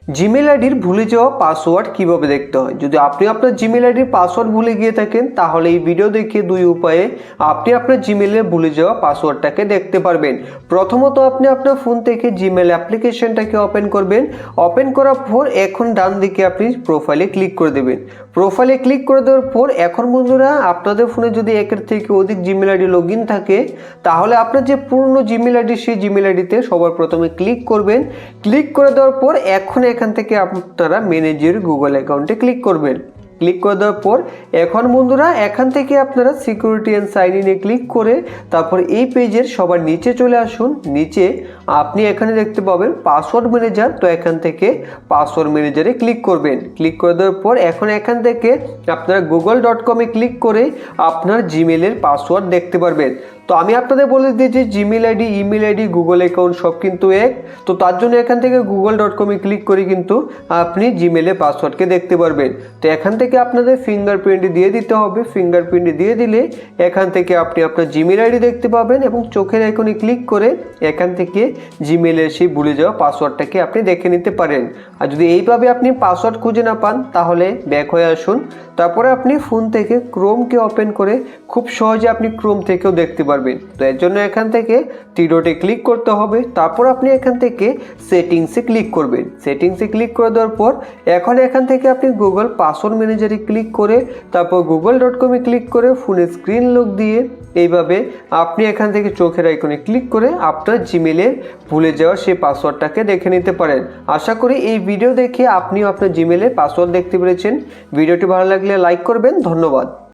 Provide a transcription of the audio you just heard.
Gmail আইডির ভুলে যাওয়া পাসওয়ার্ড কিভাবে দেখতে হয়। যদি আপনি আপনার জিমেল আইডির পাসওয়ার্ড ভুলে গিয়ে থাকেন তাহলে এই ভিডিও দেখে দুই উপায়ে আপনি আপনার জিমেলে ভুলে যাওয়া পাসওয়ার্ডটাকে দেখতে পারবেন। প্রথমত আপনি আপনার ফোন থেকে জিমেল অ্যাপ্লিকেশনটাকে ওপেন করবেন। ওপেন করার পর এখন ডান দিকে আপনি প্রোফাইলে ক্লিক করে দেবেন। প্রোফাইলে ক্লিক করে দেওয়ার পর এখন বন্ধুরা আপনাদের ফোনে যদি একের থেকে অধিক জিমেল আইডি লগ ইন থাকে তাহলে আপনার যে পুরনো জিমেল আইডি সেই জিমেল আইডিতে সবার প্রথমে ক্লিক করবেন। ক্লিক করে দেওয়ার পর এখন এখান থেকে আপনারা ম্যানেজ ইওর গুগল অ্যাকাউন্টে ক্লিক করবেন। ক্লিক করে দেওয়ার পর এখন বন্ধুরা এখান থেকে আপনারা সিকিউরিটি অ্যান্ড সাইন ইনে ক্লিক করে তারপর এই পেজের সবার নিচে চলে আসুন। নিচে আপনি এখানে দেখতে পাবেন পাসওয়ার্ড ম্যানেজার, তো এখান থেকে পাসওয়ার্ড ম্যানেজারে ক্লিক করবেন। ক্লিক করে দেওয়ার পর এখন এখান থেকে আপনারা google.com-এ ক্লিক করে আপনার জিমেলের পাসওয়ার্ড দেখতে পারবেন। তো আমি আপনাদের বলে দিই যে Gmail ID, email ID, Google account সব কিন্তু এক। তো তার জন্য এখান থেকে google.com-এ ক্লিক করে কিন্তু আপনি জিমেলের পাসওয়ার্ডকে দেখতে পারবেন। তো এখান থেকে আপনাদের ফিঙ্গারপ্রিন্ট দিয়ে দিতে হবে। ফিঙ্গারপ্রিন্ট দিয়ে দিলে এখান থেকে আপনি আপনার জিমেল আইডি দেখতে পাবেন এবং চোখের আইকনে ক্লিক করে এখান থেকে জিমেলের সেই ভুলে যাওয়া পাসওয়ার্ডটাকে আপনি দেখে নিতে পারেন। আর যদি এইভাবে আপনি পাসওয়ার্ড খুঁজে না পান তাহলে ব্যাক হয়ে আসুন। তারপরে আপনি ফোন থেকে ক্রোমকে ওপেন করে খুব সহজে আপনি ক্রোম থেকেও দেখতে পারবেন। তো এর জন্য এখান থেকে থ্রি ক্লিক করতে হবে। তারপর আপনি এখান থেকে সেটিংসে ক্লিক করবেন। সেটিংসে ক্লিক করে দেওয়ার পর এখন এখান থেকে আপনি গুগল পাসওয়ার্ড ম্যানেজারে ক্লিক করে তারপর google.com-এ ক্লিক করে ফোনে স্ক্রিন লক দিয়ে এইভাবে আপনি এখান থেকে চোখের আইকনে ক্লিক করে আপনার জিমেলের ভুলে যাওয়া সেই পাসওয়ার্ডটাকে দেখে নিতে পারেন। আশা করি এই ভিডিও দেখে আপনিও আপনার জিমেলের পাসওয়ার্ড দেখতে পেরেছেন। ভিডিওটি ভালো লাগলে লাইক করবেন। ধন্যবাদ।